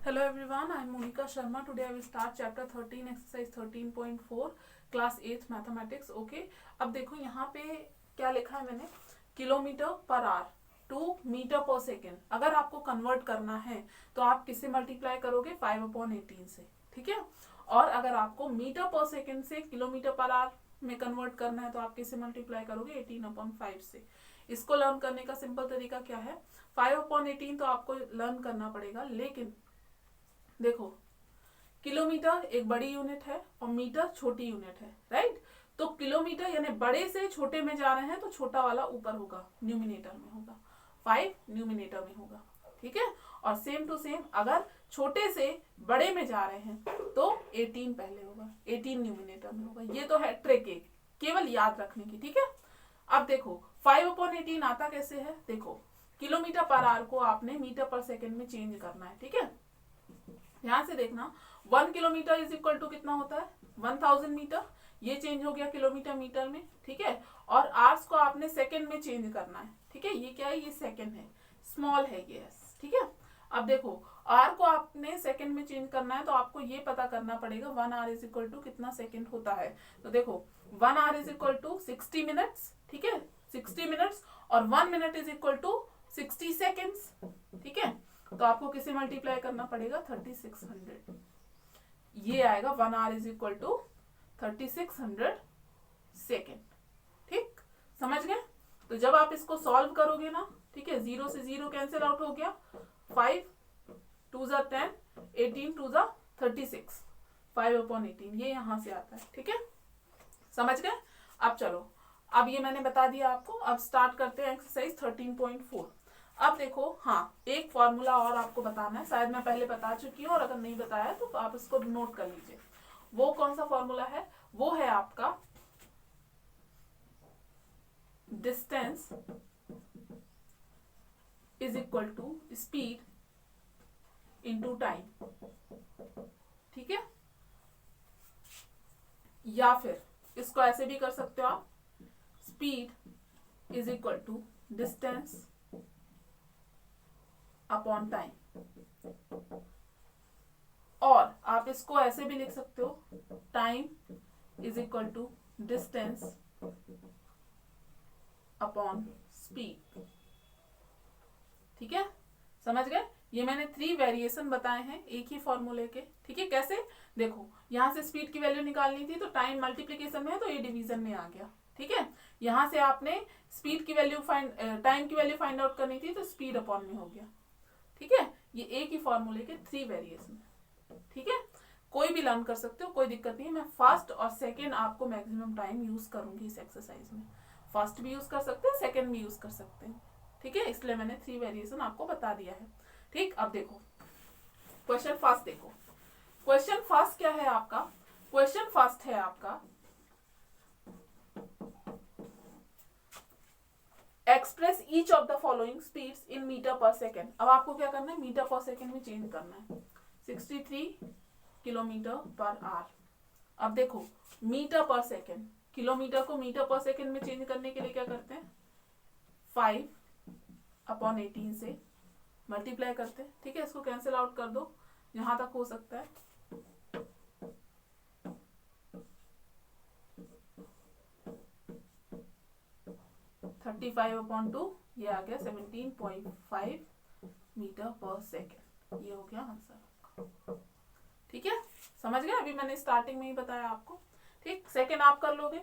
Hello everyone, I am Monica Sharma. Today I will start chapter 13 exercise 13.4 class 8th mathematics. Okay, अब देखो यहाँ पे क्या लिखा है मैंने, kilometre per hour to metre per second. अगर आपको कन्वर्ट करना है तो आप किससे मल्टीप्लाई करोगे, 5/18 से। ठीक है, और अगर आपको मीटर पर सेकेंड से किलोमीटर पर आवर में कन्वर्ट करना है तो आप किससे मल्टीप्लाई करोगे, 18/5 से। इसको लर्न करने का सिंपल तरीका क्या है, 5/18 तो आपको लर्न करना पड़ेगा, लेकिन देखो किलोमीटर एक बड़ी यूनिट है और मीटर छोटी यूनिट है, राइट। तो किलोमीटर यानी बड़े से छोटे में जा रहे हैं तो छोटा वाला ऊपर होगा, न्यूमिनेटर में होगा, 5 न्यूमिनेटर में होगा। ठीक है, और सेम टू सेम अगर छोटे से बड़े में जा रहे हैं तो 18 पहले होगा, 18 न्यूमिनेटर में होगा। ये तो है ट्रिक एक, केवल याद रखने की। ठीक है, अब देखो 5/18 आता कैसे है, देखो किलोमीटर पर आवर को आपने मीटर पर सेकेंड में चेंज करना है। ठीक है, यहां से देखना 1 किलोमीटर इज इक्वल टू कितना होता है, 1000 मीटर। ये चेंज हो गया किलोमीटर मीटर में। ठीक है, और आवर्स को आपने सेकंड में चेंज करना है। ठीक है, ये क्या है, ये सेकंड है, स्मॉल है ये एस। ठीक है, अब देखो आर को आपने सेकंड में चेंज करना है तो आपको ये पता करना पड़ेगा 1 आवर इज इक्वल टू कितना सेकंड होता है। तो देखो 1 hour is equal to 60 minutes. ठीक है, 60 मिनट्स, और 1 minute is equal to 60 seconds. ठीक है, तो आपको किसे मल्टीप्लाई करना पड़ेगा, 3600। ये आएगा 1 hour is equal to 3600 second. ठीक, समझ गए। तो जब आप इसको सॉल्व करोगे ना, ठीक है, 0 से 0 कैंसिल आउट हो गया, 5 2 जा 10, 18 2 जा 36, 5/18 ये यहां से आता है। ठीक है, समझ गए। अब चलो, अब ये मैंने बता दिया आपको। अब स्टार्ट करते हैं एक्सरसाइज 13.4। अब देखो, हाँ एक फॉर्मूला और आपको बताना है, शायद मैं पहले बता चुकी हूँ और अगर नहीं बताया तो आप इसको नोट कर लीजिए। वो कौन सा फॉर्मूला है, वो है आपका distance is equal to speed into time. ठीक है, या फिर इसको ऐसे भी कर सकते हो आप, speed is equal to distance upon time. और आप इसको ऐसे भी लिख सकते हो, time is equal to distance upon speed. ठीक है, समझ गए। ये मैंने 3 वेरिएशन बताए हैं एक ही फॉर्मूले के। ठीक है, कैसे, देखो यहां से स्पीड की वैल्यू निकालनी थी तो टाइम मल्टीप्लीकेशन में है तो ये डिवीजन में आ गया। ठीक है, यहां से आपने स्पीड की वैल्यू टाइम की वैल्यू फाइंड आउट करनी थी तो स्पीड अपॉन में हो गया। ठीक है, ये एक ही फॉर्मूले के 3 वेरिएशन। ठीक है, कोई भी लर्न कर सकते हो, कोई दिक्कत नहीं है। मैं फर्स्ट और सेकंड आपको मैक्सिमम टाइम यूज करूंगी इस एक्सरसाइज में। फर्स्ट भी यूज कर सकते हैं, सेकंड भी यूज कर सकते हैं। ठीक है, इसलिए मैंने 3 वेरिएशन आपको बता दिया है। ठीक, अब देखो क्वेश्चन फर्स्ट देखो। क्वेश्चन फर्स्ट क्या है आपका, क्वेश्चन फर्स्ट है आपका express each of the following speeds in metre per second. अब आपको क्या करना है, मीटर पर सेकेंड में चेंज करना है, 63 किलोमीटर पर आवर। अब देखो मीटर पर सेकेंड, किलोमीटर को मीटर पर सेकेंड में चेंज करने के लिए क्या करते हैं, 5/18 से मल्टीप्लाई करते हैं। ठीक है, इसको कैंसिल आउट कर दो, यहां तक हो सकता है। 35/2 ये आ गया 17.5 मीटर पर सेकेंड। ये हो गया आंसर। ठीक है, समझ गए, अभी मैंने स्टार्टिंग में ही बताया आपको। ठीक, सेकेंड आप कर लोगे।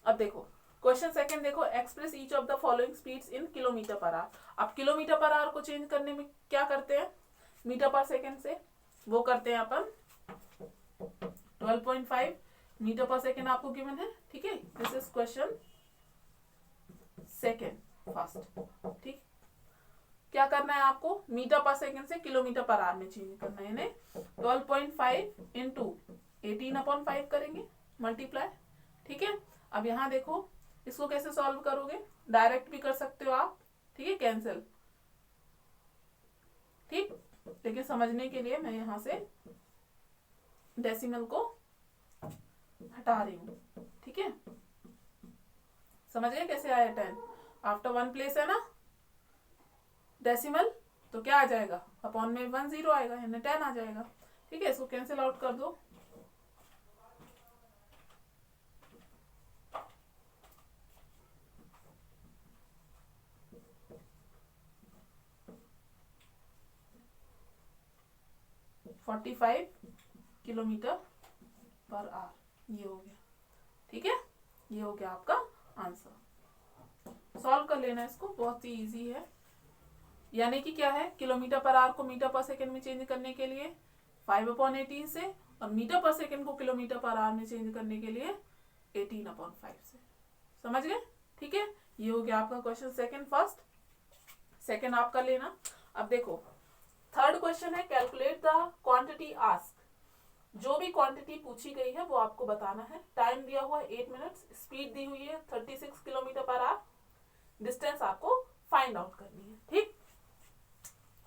अब देखो क्वेश्चन सेकंड देखो, express each of the following speeds in kilometre per our. अब किलोमीटर पर आवर को चेंज करने में क्या करते हैं, मीटर पर सेकंड से, वो करते हैं अपन 12.5 मीटर पर सेकंड आपको गिवन है। ठीक है, this is question second first. ठीक, क्या करना है आपको, मीटर पर सेकंड से किलोमीटर पर आवर में चेंज करना है, यानी 12.5 इंटू 18/5 करेंगे मल्टीप्लाई। ठीक है, अब यहां देखो इसको कैसे सॉल्व करोगे, डायरेक्ट भी कर सकते हो आप। ठीक है, कैंसिल। ठीक, लेकिन समझने के लिए मैं यहां से डेसिमल को हटा रही हूं। ठीक है, समझ गए कैसे आया 10 आफ्टर 1 प्लेस है ना डेसिमल, तो क्या आ जाएगा, अपॉन में 1 0 आएगा, यानी 10 आ जाएगा। ठीक है, इसको कैंसिल आउट कर दो। फोर्टी 45 किलोमीटर पर आवर, ये हो गया। ठीक है, ये हो गया आपका आंसर। सॉल्व कर लेना इसको, बहुत ही इजी है। यानी कि क्या है, किलोमीटर पर आवर को मीटर पर सेकंड में चेंज करने के लिए 5/18 से, और मीटर पर सेकंड को किलोमीटर पर आवर में चेंज करने के लिए 18/5 से। समझ गए? ठीक है, ये हो गया आपका क्वेश्चन सेकंड। फर्स्ट सेकंड आप कर लेना। अब देखो थर्ड क्वेश्चन है, कैलकुलेट द क्वांटिटी आस्क। जो भी क्वांटिटी पूछी गई है वो आपको बताना है। टाइम दिया हुआ है 8 मिनट्स, स्पीड दी हुई है 36 किलोमीटर पर आवर, डिस्टेंस आपको फाइंड आउट करनी है। ठीक,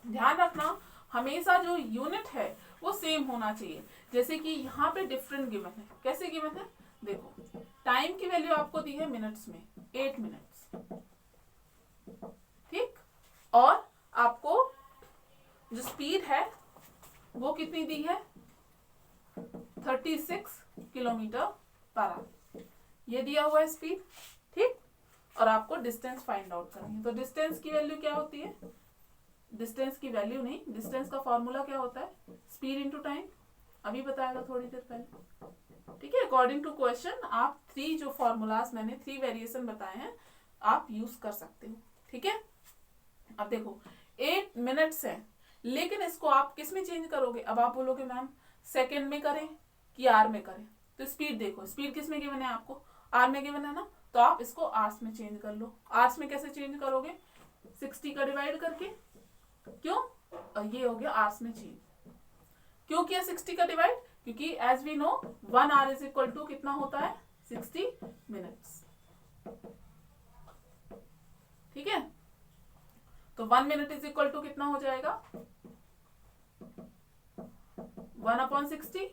ध्यान रखना हमेशा जो यूनिट है वो सेम होना चाहिए। जैसे कि यहाँ पे डिफरेंट गिवन है। कैसे गिवन है, देखो टाइम की वैल्यू आपको दी है मिनट्स में, 8 मिनट्स। ठीक, और आपको जो स्पीड है वो कितनी दी है, 36 किलोमीटर पर आवर, ये दिया हुआ है स्पीड। ठीक, और आपको डिस्टेंस फाइंड आउट करनी है। तो डिस्टेंस की वैल्यू क्या होती है, डिस्टेंस की वैल्यू नहीं, डिस्टेंस का फॉर्मूला क्या होता है, स्पीड इनटू टाइम। अभी बताएगा थोड़ी देर पहले। ठीक है, अकॉर्डिंग टू क्वेश्चन आप 3 जो फॉर्मूलाज मैंने 3 वेरिएशन बताए हैं आप यूज कर सकते हो। ठीक है, अब देखो 8 मिनट्स है, लेकिन इसको आप किस में चेंज करोगे। अब आप बोलोगे मैम सेकंड में करें कि आर में करें, तो स्पीड देखो, स्पीड किस में गिवन है आपको, आर में गिवन है ना, तो आप इसको आर्स में चेंज कर लो। आर्स में कैसे चेंज करोगे, 60 का डिवाइड करके। क्यों, ये हो गया आर्स में चेंज। क्यों किया 60 का डिवाइड, क्योंकि as we know 1 hour is equal to कितना होता है, 60 मिनट्स। ठीक है, तो 1 मिनट इज इक्वल टू कितना हो जाएगा, 1/60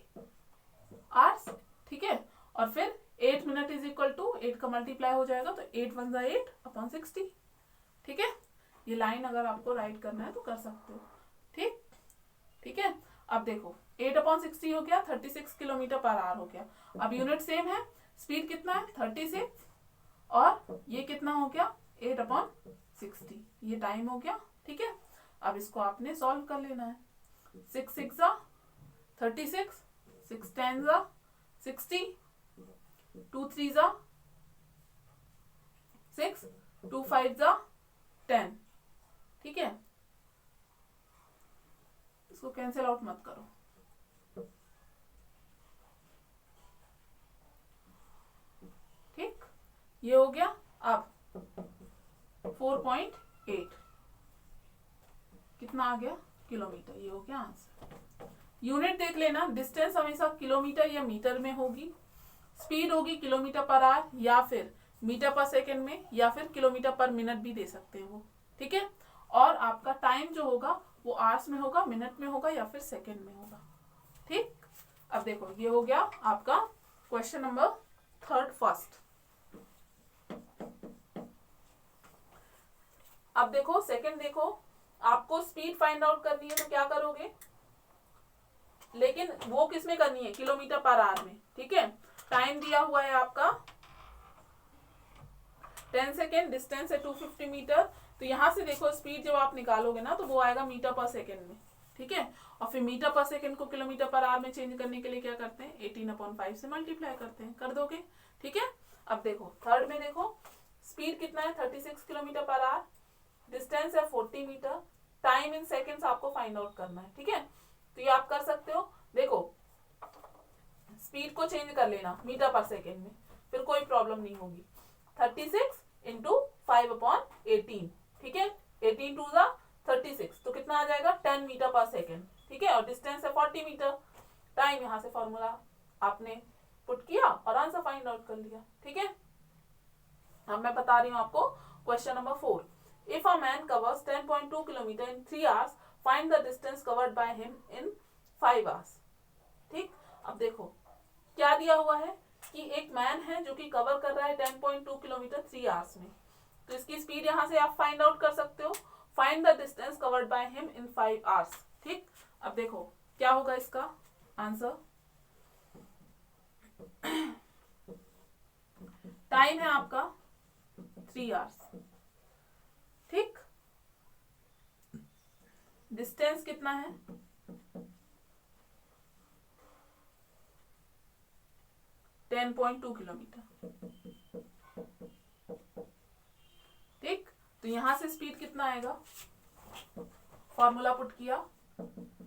आवर्स। ठीक है, और फिर 8 मिनट इज इक्वल टू 8 का मल्टीप्लाई हो जाएगा, तो 8 1 जा 8/60। ठीक है, ये लाइन अगर आपको राइट करना है तो कर सकते हो। ठीक, ठीक है, अब देखो 8/60 हो गया, 36 किलोमीटर पर आवर हो गया। अब यूनिट सेम है, स्पीड कितना है 36, और ये कितना हो गया 8/60, ये टाइम हो गया। ठीक है, अब इसको आपने सॉल्व कर लेना है। 6 6 जा 36, 6 10 जा 60, 2 3 जा 6, 2 5 जा 10। ठीक है, इसको कैंसिल आउट मत करो। ठीक, ये हो गया। अब 4.8 कितना आ गया, किलोमीटर, ये हो गया आंसर। यूनिट देख लेना, डिस्टेंस हमेशा किलोमीटर या मीटर में होगी, स्पीड होगी किलोमीटर पर आवर या फिर मीटर पर सेकंड में, या फिर किलोमीटर पर मिनट भी दे सकते हैं वो। ठीक है, और आपका टाइम जो होगा वो आवर्स में होगा, मिनट में होगा, या फिर सेकंड में होगा। ठीक, अब देखो ये हो गया आपका क्वेश्चन नंबर थर्ड फर्स्ट। अब देखो सेकंड, देखो आपको स्पीड फाइंड आउट करनी है तो क्या करोगे, लेकिन वो किस में करनी है, किलोमीटर पर आवर में। ठीक है, टाइम दिया हुआ है आपका 10 सेकेंड, डिस्टेंस है 250 मीटर। तो यहां से देखो स्पीड जब आप निकालोगे ना तो वो आएगा मीटर पर सेकेंड में। ठीक है, और फिर मीटर पर सेकेंड को किलोमीटर पर आवर में चेंज करने के लिए क्या करते हैं, 18/5 से मल्टीप्लाई करते हैं, कर दोगे। ठीक है, अब देखो थर्ड में देखो स्पीड कितना है 36 किलोमीटर पर आवर, डिस्टेंस है 40 मीटर, टाइम इन सेकेंड्स आपको फाइंड आउट करना है। ठीक है, तो ये आप कर सकते हो। देखो स्पीड को चेंज कर लेना मीटर पर सेकेंड में, फिर कोई प्रॉब्लम नहीं होगी। 36 इंटू 5/18। ठीक है, 18 2 जा 36, तो कितना आ जाएगा 10 मीटर पर सेकेंड। ठीक है, और डिस्टेंस है 40 मीटर। टाइम यहाँ से फॉर्मूला आपने पुट किया और आंसर फाइंड आउट कर लिया। ठीक है, अब मैं बता रही हूँ आपको question number 4। If a man covers 10.2 kilometre in 3 hours, find the distance covered by him in 5 hours. ठीक, अब देखो क्या दिया हुआ है कि एक मैन है जो कि कवर कर रहा है 10.2 किलोमीटर 3 आवर्स में। तो इसकी स्पीड यहाँ से आप फाइंड आउट कर सकते हो find the distance covered by him in 5 hours। ठीक, अब देखो क्या होगा इसका आंसर। टाइम है आपका 3 hours। ठीक, डिस्टेंस कितना है 10.2 किलोमीटर। ठीक, तो यहां से स्पीड कितना आएगा, फॉर्मूला पुट किया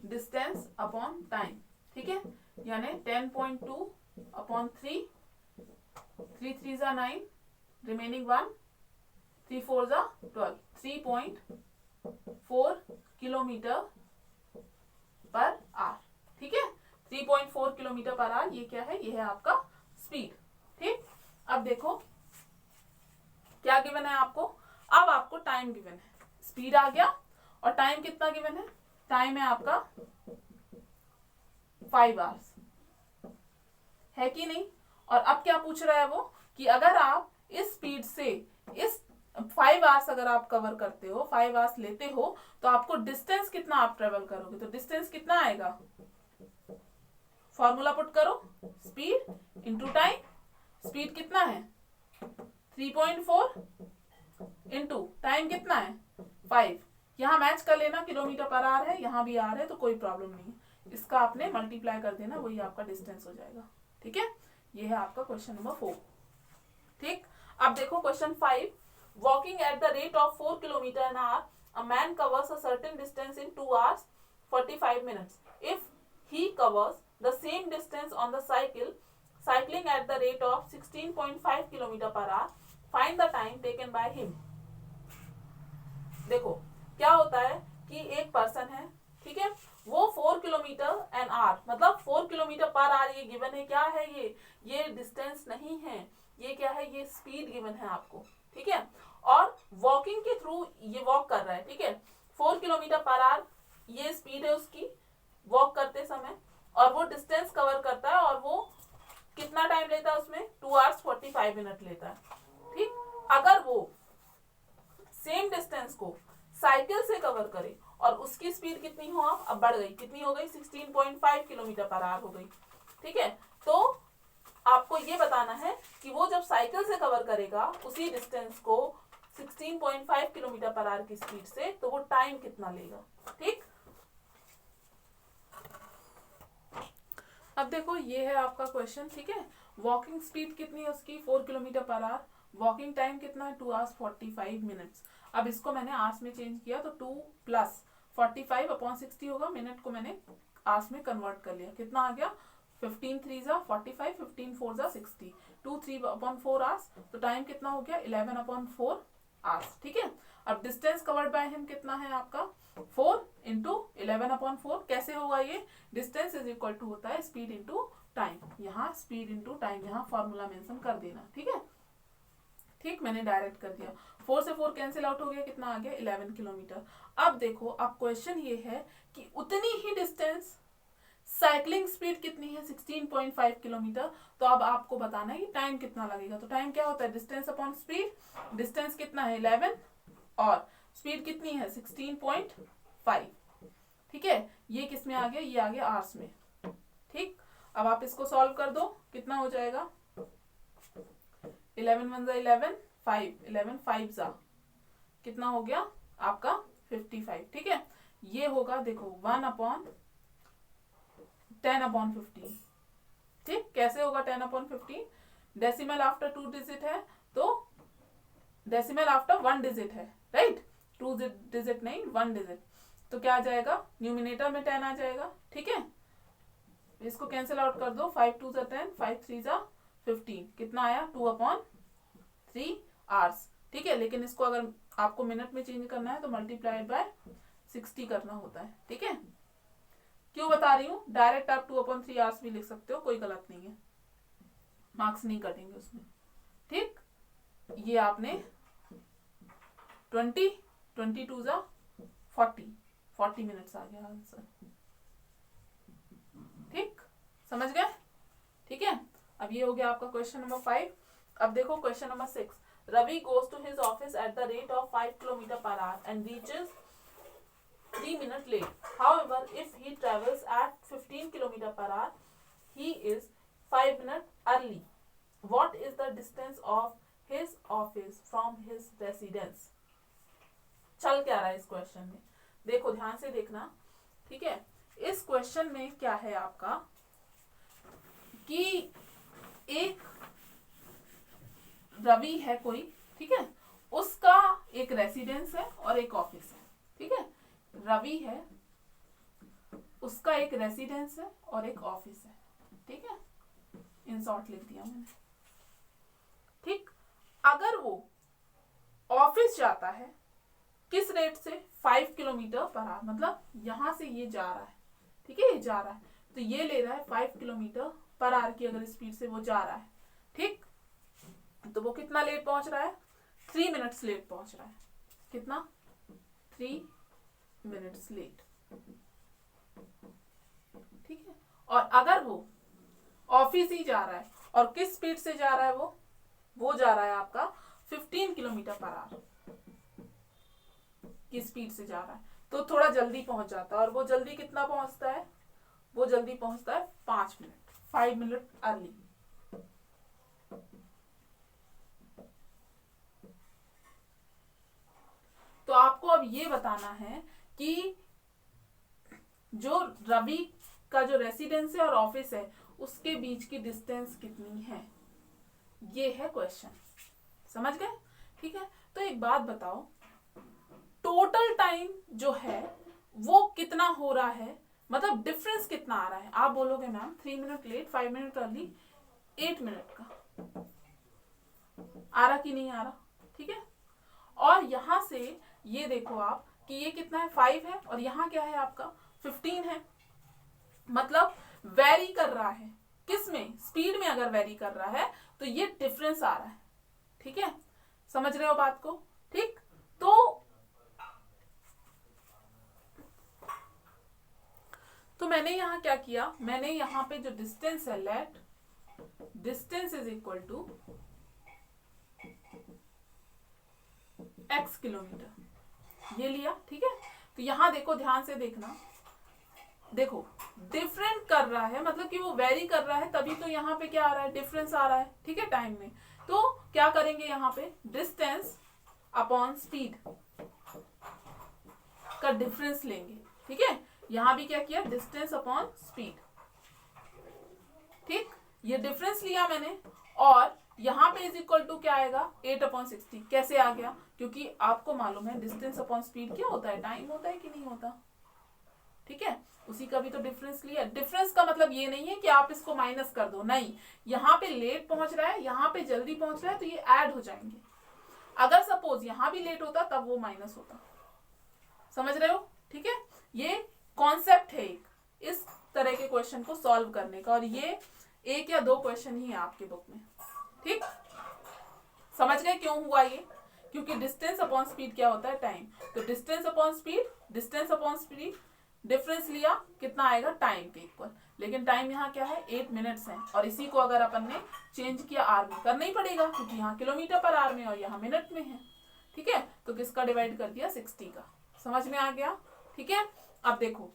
डिस्टेंस अपॉन टाइम। ठीक है, यानी 10.2 अपॉन 3, 3 3 जा 9, रिमेनिंग 1, 3 4 जा 12, 3.4 किलोमीटर पर आवर। ठीक है, 3.4 किलोमीटर पर आवर, ये क्या है, ये है आपका स्पीड। ठीक, अब देखो क्या गिवन है आपको, अब आपको टाइम गिवन है, स्पीड आ गया और टाइम कितना गिवन है, टाइम है आपका 5 hours, है कि नहीं। और अब क्या पूछ रहा है वो कि अगर आप इस स्पीड से इस 5 hours अगर आप कवर करते हो, 5 hours लेते हो, तो आपको डिस्टेंस कितना आप ट्रेवल करोगे, तो डिस्टेंस कितना आएगा, फॉर्मूला पुट करो, स्पीड इंटू टाइम। स्पीड कितना है 3.4 इंटू टाइम कितना है 5। यहाँ मैच कर लेना, किलोमीटर पर आवर है, यहाँ भी आवर है, तो कोई प्रॉब्लम नहीं है, इसका आपने मल्टीप्लाई कर देना, वही आपका डिस्टेंस हो जाएगा। ठीक है, ये है आपका क्वेश्चन नंबर 4। ठीक, अब देखो question 5, walking at the rate of 4 kilometre an hour, a man covers a certain distance in 2 hours 45 minutes। If he covers the same distance on the cycle cycling at the rate of 16.5 kilometre per our, find the time taken by him. देखो क्या होता है कि एक person है, ठीक है, वो 4 किलोमीटर एन आवर, मतलब 4 किलोमीटर पर आवर ये गिवन है, क्या है ये डिस्टेंस नहीं है, ये क्या है, ये स्पीड गिवन है आपको। ठीक है, और वॉकिंग के थ्रू ये वॉक कर रहा है। ठीक है, 4 किलोमीटर पर आवर ये स्पीड है उसकी वॉक करते समय, और वो डिस्टेंस कवर करता है, और वो कितना टाइम लेता है उसमें, 2 hours 45 minutes लेता है। ठीक, अगर वो सेम डिस्टेंस को साइकिल से कवर करे और उसकी स्पीड कितनी हो, अब बढ़ गई, कितनी हो गई, 16.5 किलोमीटर पर आवर हो गई। ठीक है, तो आपको ये बताना है कि वो जब साइकिल से कवर करेगा उसी डिस्टेंस को 16.5 किलोमीटर पर आवर की स्पीड से, तो वो टाइम कितना लेगा। ठीक, अब देखो ये है आपका क्वेश्चन। ठीक है, वॉकिंग स्पीड कितनी है उसकी, 4 kilometre per our, walking time कितना है, 2 hours 45 minutes। अब इसको मैंने आवर्स में चेंज किया, तो 2 + 45 अपॉन 60 होगा, मिनट को मैंने आवर्स में कन्वर्ट कर लिया, कितना आ गया, 15 3 जा 45, 15 4 जा 60, 2 3 अपॉन 4 hours, तो टाइम कितना हो गया 11 अपॉन 4 hours। ठीक है, अब डिस्टेंस कवर्ड बाय हिम कितना है आपका 4 इंटू 11 अपॉन 4, कैसे होगा ये, डिस्टेंस इज इक्वल टू होता है स्पीड इंटू टाइम, यहाँ स्पीड इंटू टाइम, यहाँ फॉर्मूला मेंशन कर देना। ठीक है, ठीक, मैंने डायरेक्ट कर दिया, 4 से 4 कैंसिल आउट हो गया, कितना आ गया 11 किलोमीटर। अब देखो, अब क्वेश्चन ये है कि उतनी ही डिस्टेंस साइकिलिंग स्पीड कितनी है 16.5 किलोमीटर, तो अब आपको बताना है कि टाइम कितना लगेगा। तो टाइम क्या होता है, डिस्टेंस अपॉन स्पीड, डिस्टेंस कितना है 11 और स्पीड कितनी है 16.5। ठीक है, ये किस में आ गया, ये आ गया आवर्स में। ठीक, अब आप इसको सॉल्व कर दो, कितना हो जाएगा, 11 1 जा 11, 5 11 5 जा कितना हो गया आपका 55। ठीक है, ये होगा देखो 1 अपॉन 10 अपॉन 15। ठीक, कैसे होगा 10 अपॉन 15, डेसिमल आफ्टर 2 डिजिट है, तो डेसिमल आफ्टर 1 डिजिट है, राइट, 2 डिजिट नहीं 1 डिजिट, तो क्या आ जाएगा, न्यूमिनेटर में 10 आ जाएगा। ठीक है, इसको कैंसिल आउट कर दो, 5 2 जा 10, 5 3 जा 15, कितना आया 2 अपॉन 3 hours। ठीक है, लेकिन इसको अगर आपको मिनट में चेंज करना है तो मल्टीप्लाइड बाय 60 करना होता है। ठीक है, क्यों बता रही हूँ, डायरेक्ट आप 2 अपॉन 3 hours भी लिख सकते हो, कोई गलत नहीं है, मार्क्स नहीं कटेंगे उसमें। ठीक, ये आपने 20 22 जा 40 मिनट्स आ गया आंसर। ठीक, समझ गए। ठीक है, अब ये हो गया आपका क्वेश्चन नंबर 5। अब देखो question number 6, Ravi goes to his office at the rate of 5 km per hour and reaches 3 minutes late. However, if he travels at 15 km per hour, he is 5 minutes early. What is the distance of his office from his residence? चल क्या रहा है इस question में, देखो ध्यान से देखना, ठीक है। इस क्वेश्चन में क्या है आपका कि एक रवि है कोई, ठीक है, उसका एक रेसिडेंस है और एक ऑफिस है, ठीक है। रवि है, उसका एक रेसिडेंस है और एक ऑफिस है, ठीक है, इन शॉर्ट लिख दिया मैंने, ठीक। अगर वो ऑफिस जाता है किस रेट से, 5 किलोमीटर पर आवर, मतलब यहां से ये जा रहा है, ठीक है, ये जा रहा है, तो ये ले रहा है 5 किलोमीटर पर आवर की अगर स्पीड से वो जा रहा है, ठीक, तो वो कितना लेट पहुंच रहा है, 3 मिनट्स लेट पहुंच रहा है, कितना, 3 मिनट्स लेट, ठीक है। और अगर वो ऑफिस ही जा रहा है और किस स्पीड से जा रहा है, वो जा रहा है आपका 15 किलोमीटर पर आवर की स्पीड से जा रहा है, तो थोड़ा जल्दी पहुंच जाता है। और वो जल्दी कितना पहुंचता है, वो जल्दी पहुंचता है 5 मिनट, 5 मिनट अर्ली। तो आपको अब ये बताना है कि जो रवि का जो रेसिडेंस है और ऑफिस है उसके बीच की डिस्टेंस कितनी है, ये है क्वेश्चन, समझ गए, ठीक है। तो एक बात बताओ, टोटल टाइम जो है वो कितना हो रहा है, मतलब डिफरेंस कितना आ रहा है। आप बोलोगे ma'am 3 minute late, 5 minute early, 8 minute का आ रहा कि नहीं आ रहा, ठीक है। और यहां से ये देखो आप कि ये कितना है, 5 है, और यहाँ क्या है आपका 15 है, मतलब वेरी कर रहा है, किस में, स्पीड में अगर वेरी कर रहा है तो ये डिफरेंस आ रहा है, ठीक है, समझ रहे हो बात को, ठीक। तो मैंने यहाँ क्या किया, मैंने यहाँ पे जो डिस्टेंस है, let distance is equal to x kilometre, ये लिया, ठीक है। तो यहाँ देखो, ध्यान से देखना, देखो डिफरेंट कर रहा है, मतलब कि वो वेरी कर रहा है, तभी तो यहाँ पे क्या आ रहा है, डिफरेंस आ रहा है, ठीक है, टाइम में। तो क्या करेंगे यहाँ पे, डिस्टेंस अपॉन स्पीड का डिफरेंस लेंगे, ठीक है। यहाँ भी क्या किया, डिस्टेंस अपॉन स्पीड, ठीक, ये डिफरेंस लिया मैंने, और यहाँ पे इज इक्वल टू क्या आएगा, 8/60। कैसे आ गया, क्योंकि आपको मालूम है डिस्टेंस अपॉन स्पीड क्या होता है, टाइम होता है कि नहीं होता, ठीक है, उसी का भी तो डिफरेंस लिया। डिफरेंस का मतलब ये नहीं है कि आप इसको माइनस कर दो, नहीं, यहाँ पे लेट पहुंच रहा है, यहाँ पे जल्दी पहुंच रहा है, तो ये ऐड हो जाएंगे। अगर सपोज यहाँ भी लेट होता तब वो माइनस होता, समझ रहे हो, ठीक है। ये कॉन्सेप्ट है एक इस तरह के क्वेश्चन को सॉल्व करने का, और ये 1 या 2 क्वेश्चन ही है आपके बुक में, ठीक, समझ गए क्यों हुआ ये, क्योंकि डिस्टेंस अपॉन स्पीड क्या होता है, टाइम। तो distance upon speed, distance upon speed, difference लिया, कितना आएगा, टाइम के इक्वल, लेकिन टाइम यहाँ क्या है, 8 मिनट्स है, और इसी को अगर अपन ने चेंज किया आर में, करना ही पड़ेगा क्योंकि यहाँ किलोमीटर पर आर में और यहाँ मिनट में है, ठीक है। तो किसका डिवाइड कर दिया, 60 का, समझ में आ गया, ठीक है। अब देखो,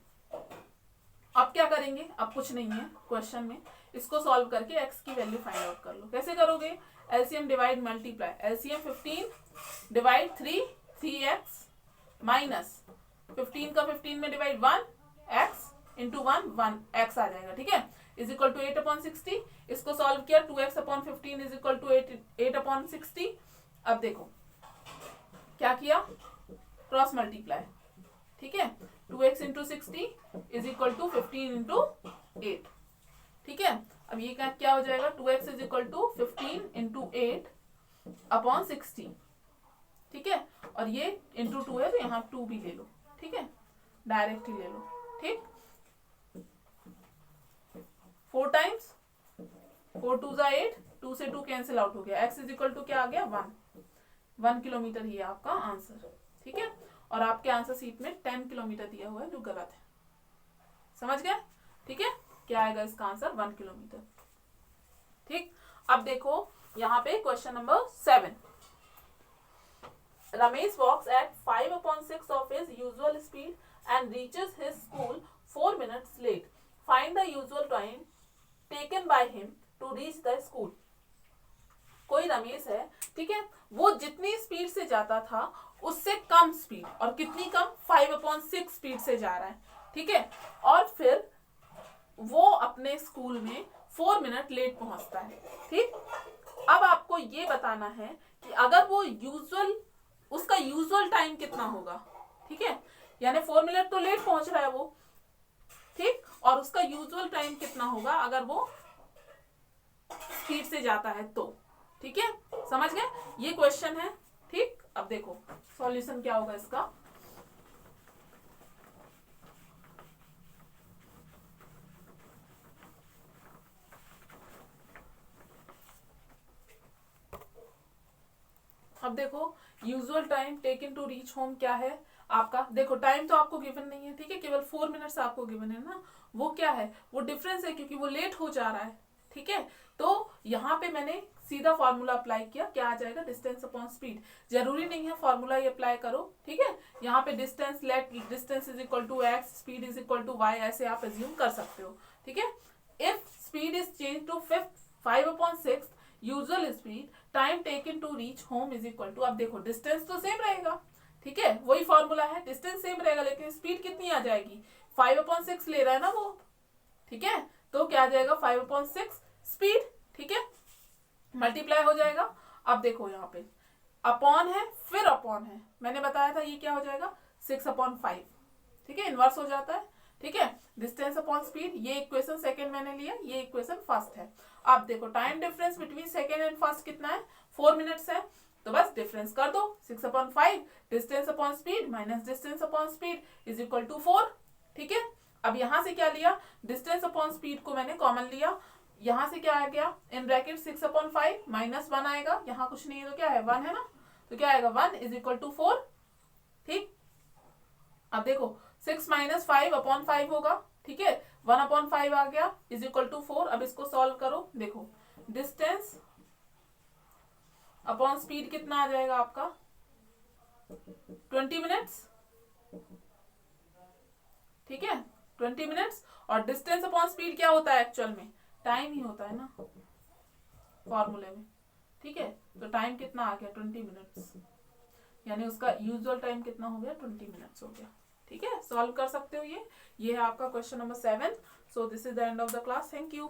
अब क्या करेंगे, अब कुछ नहीं है क्वेश्चन में, इसको सॉल्व करके x की वैल्यू फाइंड आउट कर लो। कैसे करोगे, LCM divide multiply, LCM 15 divide 3, 3x minus 15 का 15 में डिवाइड 1, x इंटू 1, 1x आ जाएगा, ठीक है, इज इक्वल टू 8/60। इसको सॉल्व किया, 2x/15 इज इक्वल टू 8/60। अब देखो क्या किया, क्रॉस मल्टीप्लाई, ठीक है, 2x into 60 is equal to 15 into 8, ठीक है। अब ये क्या हो जाएगा, 2x is equal to 15 into 8/60, ठीक है, और ये इंटू 2 है तो यहाँ 2 भी ले लो, ठीक है, डायरेक्ट ही ले लो, ठीक। 4 टाइम्स 4 2 जा 8, 2 से 2 कैंसिल आउट हो गया, x इज इक्वल टू क्या आ गया, 1 किलोमीटर ही है आपका आंसर, ठीक है। और आपके आंसर सीट में 10 किलोमीटर दिया हुआ है जो गलत है, समझ गए, ठीक है। क्या आएगा इसका आंसर, 1 किलोमीटर, ठीक। अब देखो यहाँ पे question number 7, Ramesh walks at 5/6 of his usual speed and reaches his school 4 minutes late. Find the usual time taken by him to reach the school. कोई रमेश है, ठीक है, वो जितनी स्पीड से जाता था उससे कम स्पीड, और कितनी कम, 5/6 स्पीड से जा रहा है, ठीक है, और फिर वो अपने स्कूल में 4 मिनट लेट पहुंचता है, ठीक। अब आपको ये बताना है कि अगर वो उसका यूजुअल टाइम कितना होगा, ठीक है, यानी 4 मिनट तो लेट पहुंच रहा है वो, ठीक, और उसका यूजुअल टाइम कितना होगा अगर वो स्पीड से जाता है तो, ठीक है, समझ गए, ये क्वेश्चन है, ठीक। अब देखो सॉल्यूशन क्या होगा इसका। अब देखो usual time taken to reach home क्या है आपका, देखो टाइम तो आपको गिवन नहीं है, ठीक है, केवल 4 मिनट्स आपको गिवन है ना, वो क्या है, वो डिफरेंस है क्योंकि वो लेट हो जा रहा है, ठीक है, तो यहाँ पे मैंने सीधा फॉर्मूला अप्लाई किया, क्या आ जाएगा, डिस्टेंस अपॉन स्पीड। जरूरी नहीं है फॉर्मूला ही अप्लाई करो, ठीक है, यहाँ पे distance is equal to x, speed is equal to y, ऐसे आप एज्यूम कर सकते हो, ठीक है। If speed is change to 5/6 usual speed, time taken to reach home is equal to, अब देखो डिस्टेंस तो सेम रहेगा, ठीक है, वही फॉर्मूला है, डिस्टेंस सेम रहेगा, लेकिन स्पीड कितनी आ जाएगी, 5/6 ले रहा है ना वो, ठीक है, तो क्या आ जाएगा 5/6 स्पीड, ठीक है, मल्टीप्लाई हो जाएगा। अब देखो यहाँ पे अपॉन है फिर अपॉन है, मैंने बताया था ये क्या हो जाएगा 6/5, ठीक है, इनवर्स हो जाता है, ठीक है, डिस्टेंस अपॉन स्पीड, ये इक्वेशन सेकंड मैंने लिया, ये इक्वेशन फर्स्ट है। अब देखो time difference between second and first कितना है, 4 मिनट्स है, तो बस डिफरेंस कर दो, 6/5 distance upon speed minus distance upon speed is equal to 4, ठीक है। अब यहां से क्या लिया, डिस्टेंस अपॉन स्पीड को मैंने कॉमन लिया, यहां से क्या आ गया, इन ब्रैकेट 6/5 माइनस 1 आएगा, यहाँ कुछ नहीं है तो क्या है 1 है ना, तो क्या आएगा 1 इज इक्वल टू 4, ठीक। अब देखो 6 माइनस 5/5 होगा, ठीक है, 1/5 आ गया इज इक्वल टू 4। अब इसको सॉल्व करो, देखो डिस्टेंस अपॉन स्पीड कितना आ जाएगा आपका 20 मिनट्स, ठीक है, 20 मिनट्स, और डिस्टेंस अपॉन स्पीड क्या होता है एक्चुअल में, टाइम ही होता है ना फॉर्मूले में, ठीक है, तो टाइम कितना आ गया 20 मिनट्स, यानी उसका यूजुअल टाइम कितना हो गया 20 मिनट्स हो गया, ठीक है, सॉल्व कर सकते हो ये है आपका question number 7। So this is the end of the class, thank you.